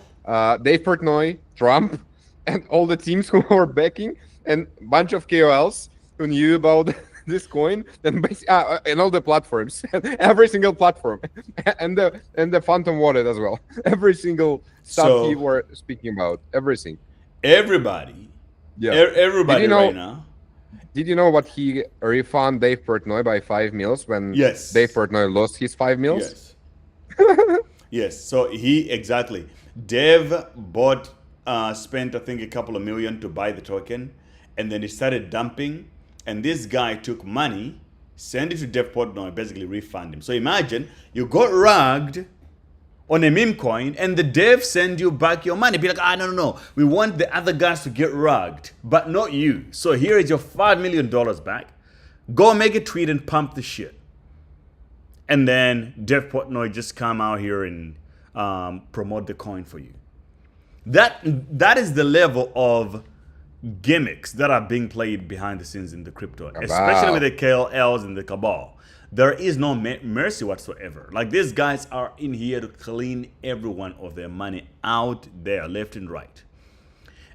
Dave Portnoy, Trump, and all the teams who were backing, and a bunch of KOLs who knew about this coin, and all the platforms, every single platform, and the Phantom wallet as well. Every single stuff he were speaking about, everything. Everybody, yeah, everybody right now. Did you know what he refunded Dave Portnoy by 5 mils when Dave Portnoy lost his 5 mils? Yes. Yes. So Dave bought, spent I think a couple of million to buy the token, and then he started dumping. And this guy took money, sent it to Dave Portnoy, basically refund him. So imagine you got rugged on a meme coin, and the dev send you back your money. Be like, no. We want the other guys to get rugged, but not you. So here is your $5 million back. Go make a tweet and pump the shit. And then Dave Portnoy just come out here and promote the coin for you. That is the level of gimmicks that are being played behind the scenes in the crypto, especially with the KOLs and the cabal. There is no mercy whatsoever. Like, these guys are in here to clean everyone of their money out there, left and right.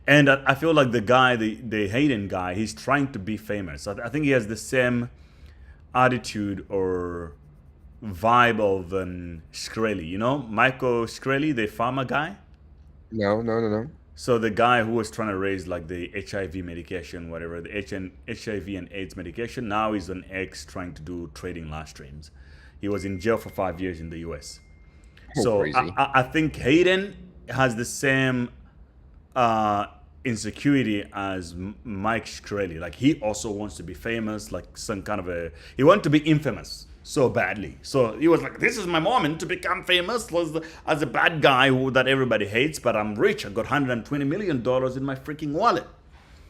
And I feel like the guy, the Hayden guy, he's trying to be famous. I think he has the same attitude or vibe of Shkreli. You know, Michael Shkreli, the farmer guy? No. So the guy who was trying to raise like the HIV medication, whatever, the HIV and AIDS medication, now he's on X trying to do trading live streams. He was in jail for 5 years in the US. So I think Hayden has the same insecurity as Mike Shkreli. Like, he also wants to be famous, like some kind of he wants to be infamous so badly. So he was like, this is my moment to become famous as a bad guy that everybody hates, but I'm rich. I got $120 million in my freaking wallet.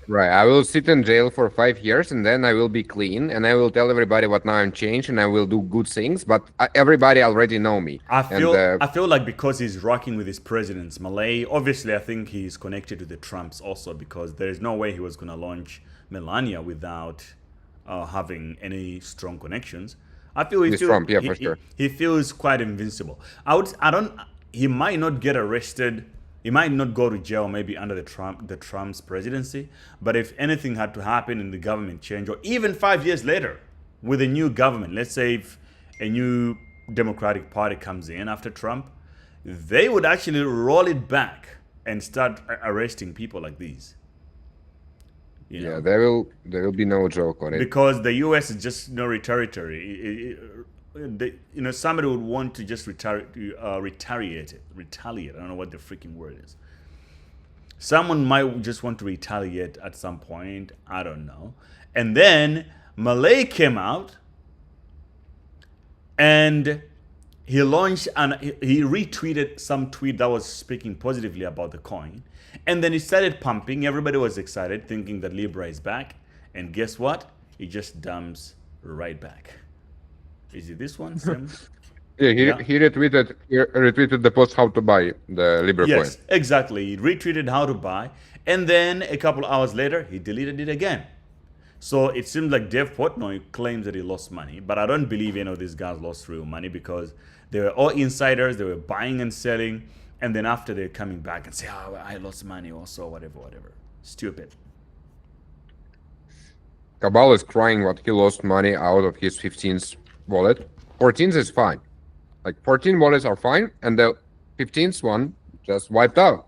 Right. I will sit in jail for 5 years, and then I will be clean, and I will tell everybody what now I'm changed, and I will do good things, but everybody already know me. I feel like because he's rocking with his presidents, Milei, obviously I think he's connected to the Trumps also, because there's no way he was going to launch Melania without having any strong connections. I feel he feels quite invincible. He might not get arrested. He might not go to jail maybe under the Trump's presidency. But if anything had to happen in the government change, or even 5 years later with a new government, let's say if a new Democratic Party comes in after Trump, they would actually roll it back and start arresting people like these. You know? There will be no joke on it, because the U.S. is just no territory. Somebody would want to just retaliate. I don't know what the freaking word is. Someone might just want to retaliate at some point. I don't know. And then Milei came out and he launched and he retweeted some tweet that was speaking positively about the coin. And then he started pumping. Everybody was excited, thinking that Libra is back. And guess what? It just dumps right back. Is it this one, Sam? He retweeted the post how to buy the Libra coin. Yes, exactly. He retweeted how to buy. And then a couple hours later, he deleted it again. So it seems like Dave Portnoy claims that he lost money. But I don't believe any of these guys lost real money, because they were all insiders. They were buying and selling. And then after, they're coming back and say, oh, I lost money also, whatever. Stupid. Cabal is crying what he lost money out of his 15th wallet. 14th is fine. Like, 14 wallets are fine, and the 15th one just wiped out.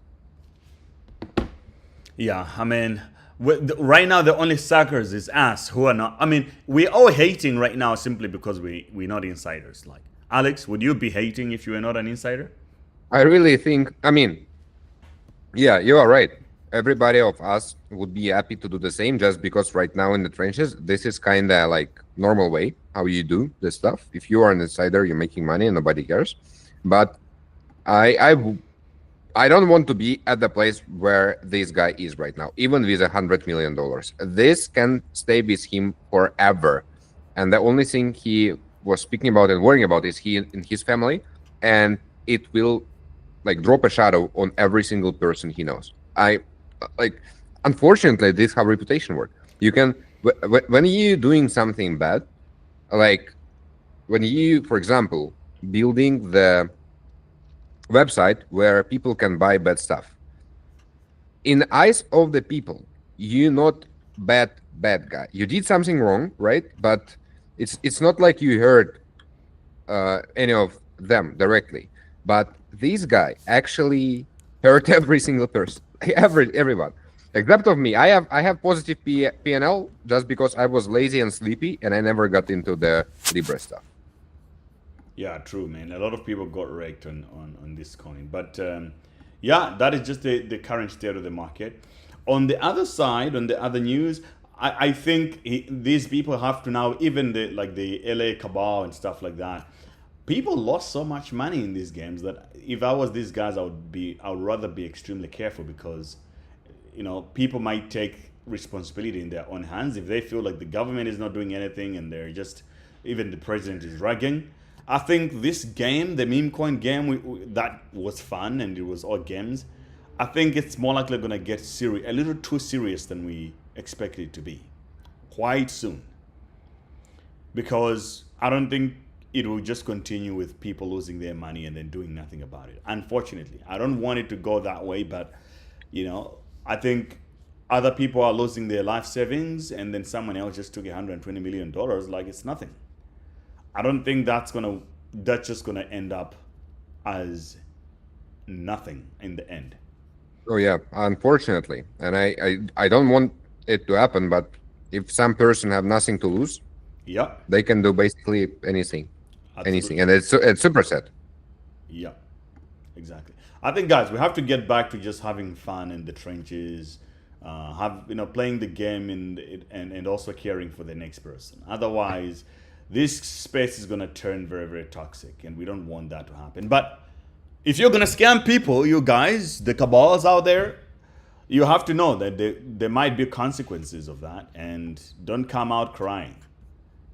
Yeah, I mean, right now the only suckers is us who are not. I mean, we're all hating right now simply because we're not insiders. Like, Alex, would you be hating if you were not an insider? I really think, yeah, you are right. Everybody of us would be happy to do the same, just because right now in the trenches, this is kind of like normal way how you do this stuff. If you are an insider, you're making money and nobody cares. But I I don't want to be at the place where this guy is right now, even with $100 million. This can stay with him forever. And the only thing he was speaking about and worrying about is he and his family, and it will like drop a shadow on every single person he knows. Unfortunately, this is how reputation works. You can, when you doing something bad, like when you, for example, building the website where people can buy bad stuff, in the eyes of the people, you're not bad guy. You did something wrong, right? But it's not like you hurt any of them directly. But this guy actually hurt every single person, everyone, except of me. I have positive PNL just because I was lazy and sleepy, and I never got into the Libra stuff. Yeah, true, man. A lot of people got wrecked on this coin. But yeah, that is just the current state of the market. On the other side, on the other news, I think these people have to now, even the LA cabal and stuff like that, people lost so much money in these games that if I was these guys, I would rather be extremely careful, because people might take responsibility in their own hands if they feel like the government is not doing anything and they're just, even the president is ragging. I think this game, the Memecoin game, that was fun and it was all games. I think it's more likely going to get serious, a little too serious than we expected it to be, quite soon. Because I don't think it will just continue with people losing their money and then doing nothing about it. Unfortunately, I don't want it to go that way, but I think other people are losing their life savings and then someone else just took $120 million like it's nothing. I don't think that's just gonna end up as nothing in the end. Oh yeah, unfortunately, and I don't want it to happen. But if some person have nothing to lose, yeah, they can do basically anything, Absolutely. and it's super set. Yeah, exactly. I think, guys, we have to get back to just having fun in the trenches, playing the game and also caring for the next person. Otherwise, this space is going to turn very, very toxic, and we don't want that to happen. But if you're going to scam people, you guys, the cabals out there, you have to know that there might be consequences of that, and don't come out crying,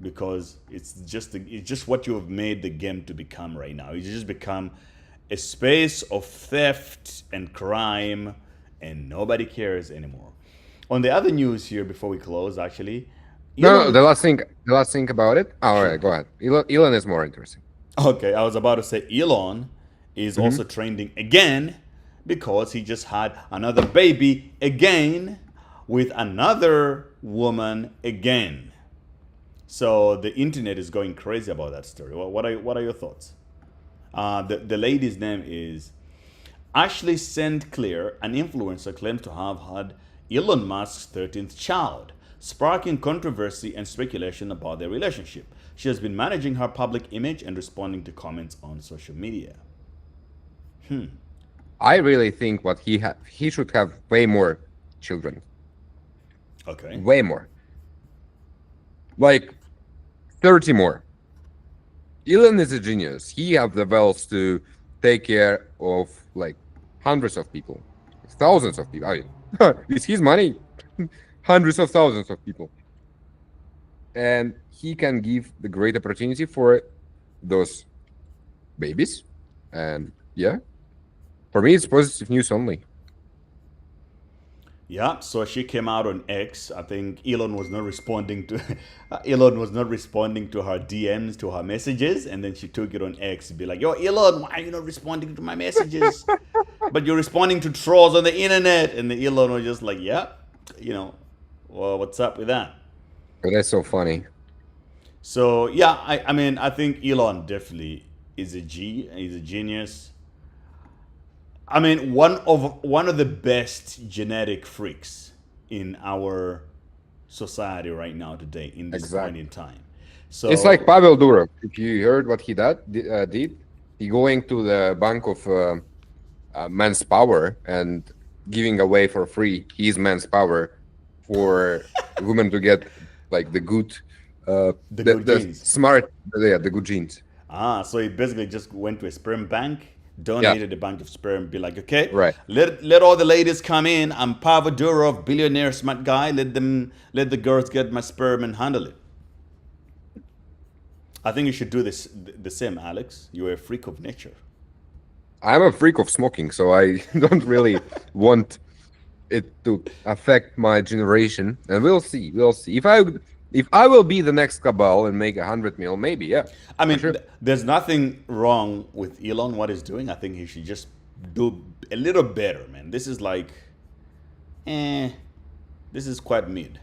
because it's just what you have made the game to become right now. It's just become a space of theft and crime, and nobody cares anymore. On the other news here, before we close, actually, No, the last thing about it. Oh, all right, go ahead. Elon is more interesting. Okay, I was about to say Elon is also trending again because he just had another baby again with another woman again. So the internet is going crazy about that story. What are your thoughts? The lady's name is Ashley St. Clair, an influencer, claims to have had Elon Musk's 13th child, sparking controversy and speculation about their relationship. She has been managing her public image and responding to comments on social media. I really think what he should have way more children. Okay. Way more. Like 30 more. Elon is a genius. He has the wealth to take care of like hundreds of people, thousands of people. It's his money. Hundreds of thousands of people. And he can give the great opportunity for those babies. And yeah, for me, it's positive news only. Yeah, so she came out on X. I think Elon was not responding to her DMs, to her messages, and then she took it on X to be like, "Yo, Elon, why are you not responding to my messages? But you're responding to trolls on the internet." And the Elon was just like, "Yeah, well, what's up with that?" Oh, that's so funny. So yeah, I mean, I think Elon definitely is he's a genius. I mean, one of the best genetic freaks in our society right now today, in this point in time. So it's like Pavel Durov. If you heard what he did, he going to the bank of men's power and giving away for free his men's power for women to get like the good, the good genes. Smart, the good genes. So he basically just went to a sperm bank donated a bunch of sperm, be like, okay, Right. let all the ladies come in. I'm Pavel Durov, billionaire smart guy. Let the girls get my sperm and handle it. I think you should do the same, Alex. You're a freak of nature. I'm a freak of smoking, so I don't really want it to affect my generation. And we'll see. We'll see. If I will be the next cabal and make 100 mil, maybe, yeah. I mean, sure. There's nothing wrong with Elon, what he's doing. I think he should just do a little better, man. This is like, this is quite mid.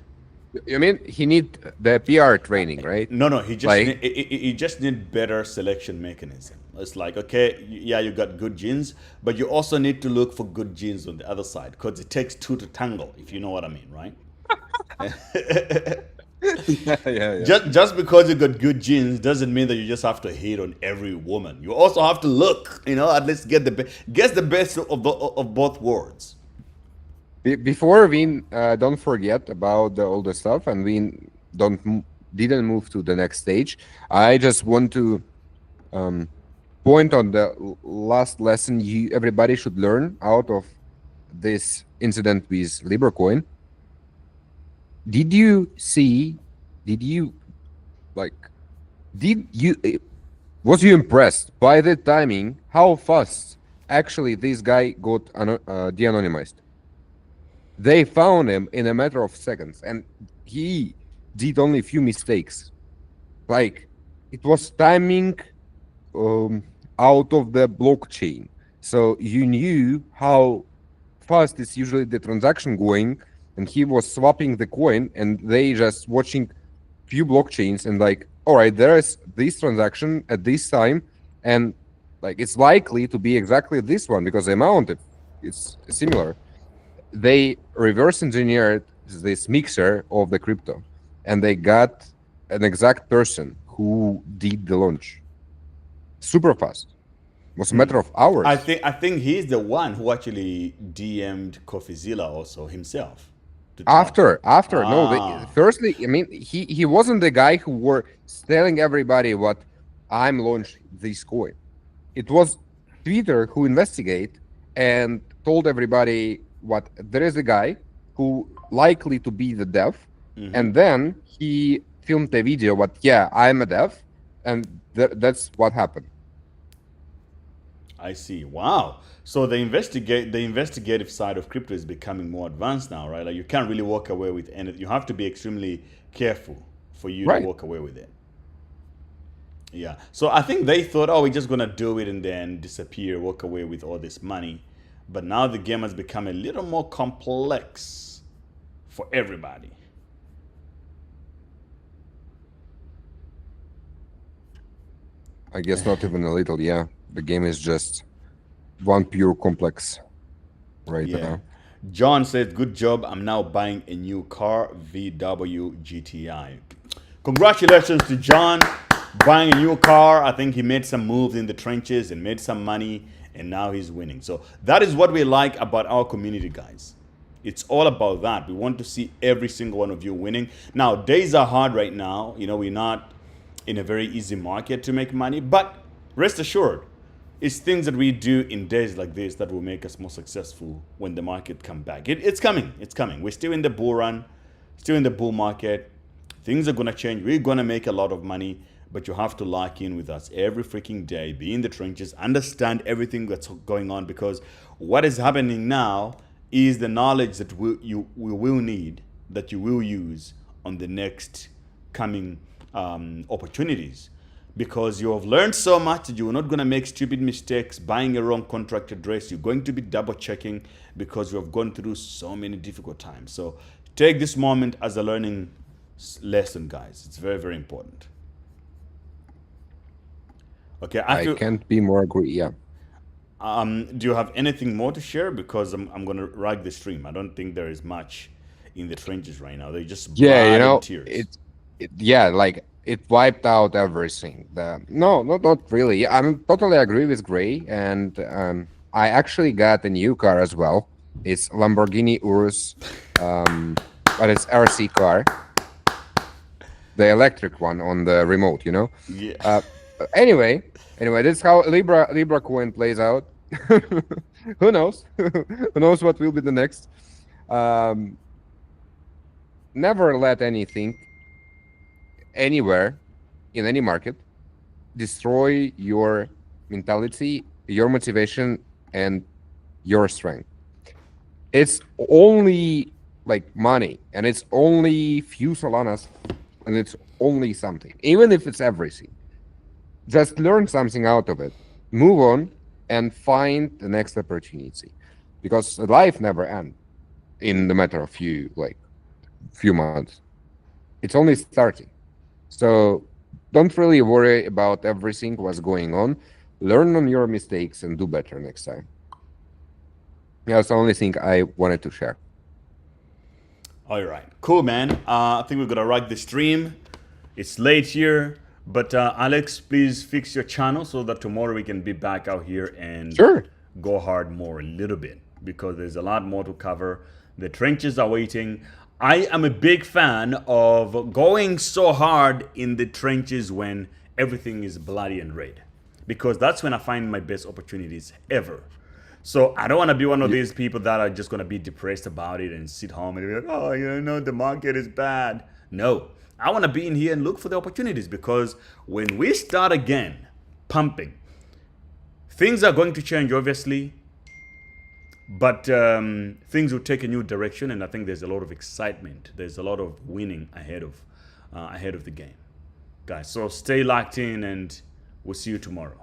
You mean he need the PR training, right? No, he just Like- he just need better selection mechanism. It's like, okay, yeah, you got good genes, but you also need to look for good genes on the other side, because it takes two to tangle, if you know what I mean, right? yeah. Just because you got good genes doesn't mean that you just have to hate on every woman. You also have to look, at least get the best of both worlds. Before we don't forget about all the stuff, and we didn't move to the next stage. I just want to point on the last lesson everybody should learn out of this incident with LibraCoin. Was you impressed by the timing, how fast actually this guy got de-anonymized? They found him in a matter of seconds, and he did only a few mistakes. Like, it was timing out of the blockchain. So you knew how fast is usually the transaction going, and he was swapping the coin, and they just watching few blockchains and like, all right, there is this transaction at this time, and like it's likely to be exactly this one because the amount is similar. They reverse engineered this mixer of the crypto, and they got an exact person who did the launch. Super fast. It was a matter of hours. I think he's the one who actually DM'd CoffeeZilla also himself. After firstly, I mean, he wasn't the guy who were telling everybody what I'm launched this coin. It was Twitter who investigate and told everybody what there is a guy who likely to be the dev, and then he filmed a video what I'm a dev, and that's what happened. I see. Wow. So the investigative side of crypto is becoming more advanced now, right? Like you can't really walk away with anything. You have to be extremely careful for you to walk away with it. Yeah. So I think they thought, oh, we're just gonna do it and then disappear, walk away with all this money. But now the game has become a little more complex for everybody. I guess not even a little, yeah. The game is just one pure complex right now. John says, good job. I'm now buying a new car, VW GTI. Congratulations to John buying a new car. I think he made some moves in the trenches and made some money, and now he's winning. So that is what we like about our community, guys. It's all about that. We want to see every single one of you winning. Now, days are hard right now. We're not in a very easy market to make money, but rest assured, it's things that we do in days like this that will make us more successful when the market comes back. It's coming. It's coming. We're still in the bull run, still in the bull market. Things are going to change. We're going to make a lot of money, but you have to lock in with us every freaking day, be in the trenches, understand everything that's going on, because what is happening now is the knowledge that we will need, that you will use on the next coming opportunities. Because you have learned so much that you're not going to make stupid mistakes, buying a wrong contract address. You're going to be double checking because you have gone through so many difficult times. So take this moment as a learning lesson, guys. It's very, very important. Okay, I can't be more agree. Yeah. Do you have anything more to share? Because I'm going to rag the stream. I don't think there is much in the trenches right now. They just tears. It wiped out everything. No, not really. I totally agree with Gray, and I actually got a new car as well. It's Lamborghini Urus, but it's RC car, the electric one on the remote. Yeah. Anyway, that's how Libra coin plays out. Who knows? Who knows what will be the next? Never let anything, anywhere, in any market, destroy your mentality, your motivation, and your strength. It's only like money, and it's only few Solanas, and it's only something, even if it's everything. Just learn something out of it, move on, and find the next opportunity, because life never ends in the matter of few months. It's only starting. So don't really worry about everything what's going on. Learn on your mistakes and do better next time. That's the only thing I wanted to share. All right, cool, man. I think we're gonna write the stream. It's late here, but Alex, please fix your channel so that tomorrow we can be back out here and go hard more a little bit, because there's a lot more to cover. The trenches are waiting. I am a big fan of going so hard in the trenches when everything is bloody and red, because that's when I find my best opportunities ever. So I don't want to be one of these people that are just going to be depressed about it and sit home and be like, oh, you know, the market is bad. No, I want to be in here and look for the opportunities, because when we start again pumping, things are going to change, obviously, but things will take a new direction, and I think there's a lot of excitement. There's a lot of winning ahead of the game, guys. So stay locked in, and we'll see you tomorrow.